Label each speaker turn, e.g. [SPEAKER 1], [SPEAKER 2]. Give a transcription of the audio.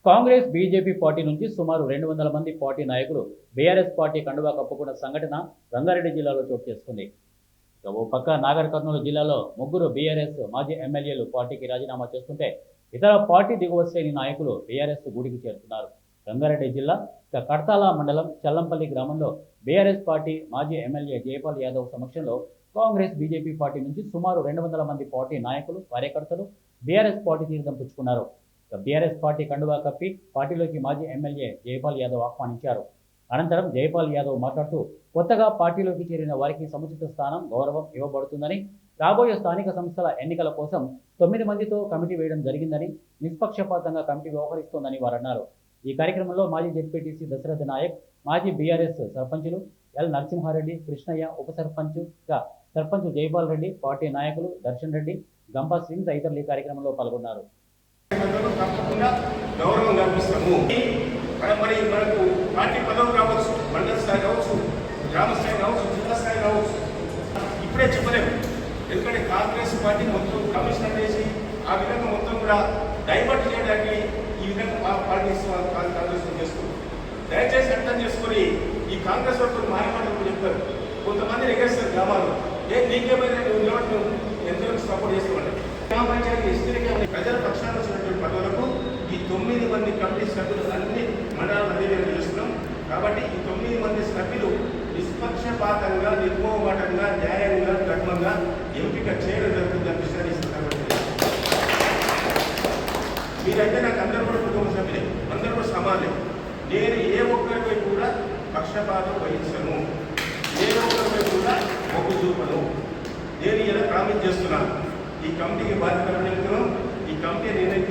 [SPEAKER 1] Congress BJP party నుంచి సుమారు 200 మంది పార్టీ నాయకులు బీఆర్ఎస్ పార్టీ కండువా కప్పుకున్న సంఘటన రంగారెడ్డి జిల్లాలో చోటు చేసుకుంది. ఇక ఓ పక్క నాగర్ కర్నూలు జిల్లాలో ముగ్గురు బీఆర్ఎస్ మాజీ ఎమ్మెల్యేలు పార్టీకి రాజీనామా చేస్తుంటే ఇతర పార్టీ దిగువ శ్రేణి నాయకులు బీఆర్ఎస్ గూడికి చేరుతున్నారు. రంగారెడ్డి జిల్లా కడతాల మండలం చల్లంపల్లి గ్రామంలో బీఆర్ఎస్ పార్టీ మాజీ ఎమ్మెల్యే జయపాల్ యాదవ్ సమక్షంలో కాంగ్రెస్ బీజేపీ పార్టీ నుంచి సుమారు 200 మంది పార్టీ నాయకులు కార్యకర్తలు బీఆర్ఎస్ పార్టీ తీర్థం పుచ్చుకున్నారు. బీఆర్ఎస్ పార్టీ కండువా కప్పి పార్టీలోకి మాజీ ఎమ్మెల్యే జయపాల్ యాదవ్ ఆహ్వానించారు. అనంతరం జయపాల్ యాదవ్ మాట్లాడుతూ కొత్తగా పార్టీలోకి చేరిన వారికి సముచిత స్థానం గౌరవం ఇవ్వబడుతుందని, రాబోయే స్థానిక సంస్థల ఎన్నికల కోసం 9 మందితో కమిటీ వేయడం జరిగిందని, నిష్పక్షపాతంగా కమిటీ వ్యవహరిస్తోందని వారన్నారు. ఈ కార్యక్రమంలో మాజీ జెడ్పీటీసీ దశరథ నాయక్, మాజీ బీఆర్ఎస్ సర్పంచులు ఎల్ నరసింహారెడ్డి, కృష్ణయ్య, ఉప సర్పంచ్గా సర్పంచ్ జైపాల్ రెడ్డి, పార్టీ నాయకులు దర్శన్ రెడ్డి, గంపా సింగ్ తదితరులు ఈ కార్యక్రమంలో పాల్గొన్నారు.
[SPEAKER 2] తప్పకుండా గౌరవం కల్పిస్తాము. మరి మనకు పార్టీ పదవి కావచ్చు, మండల స్థాయి కావచ్చు, గ్రామ స్థాయి కావచ్చు, జిల్లా స్థాయి కావచ్చు, ఇప్పుడే చెప్పలేము. ఎందుకంటే కాంగ్రెస్ పార్టీ మొత్తం కమిషనర్ చేసి ఆ విధంగా మొత్తం కూడా డైవర్ట్ చేయడానికి ఈ విధంగా మా పార్టీ కాంగ్రెస్ చేస్తుంది. దయచేసి అర్థం చేసుకొని ఈ కాంగ్రెస్ వాళ్ళు మారేమాటలు చెప్తారు. కొంతమంది ఎగేస్తారు గ్రామాలు, నీకేమైనా నువ్వు ఎంతవరకు సపోర్ట్ చేస్తామంటే గ్రామ పంచాయతీ ఎస్టీలకే ప్రజల పక్షాన వచ్చినటువంటి పదవులకు ఈ 9 మంది కమిటీ సభ్యులు అన్ని మండలాలు అధివేశం చేస్తున్నాం. కాబట్టి ఈ 9 మంది సభ్యులు నిష్పక్షపాతంగా, నిర్మోహమాటంగా, న్యాయంగా, ధర్మంగా ఎంపిక చేయడం జరుగుతుందని విషయాన్ని ఇస్తున్నారు. మీరైతే నాకు అందరూ కూడా కుటుంబ సభ్యులే, అందరూ కూడా సమానమే. నేను ఏ ఒక్కరిపై కూడా పక్షపాతం వహించను, ఏ ఒక్కరిపై కూడా మొగ్గు చూపను. నేను ఇలా ప్రామిస్ చేస్తున్నాను. ఈ కమిటీకి బాధ్యత ఈ కమిటీ నిర్ణయించిన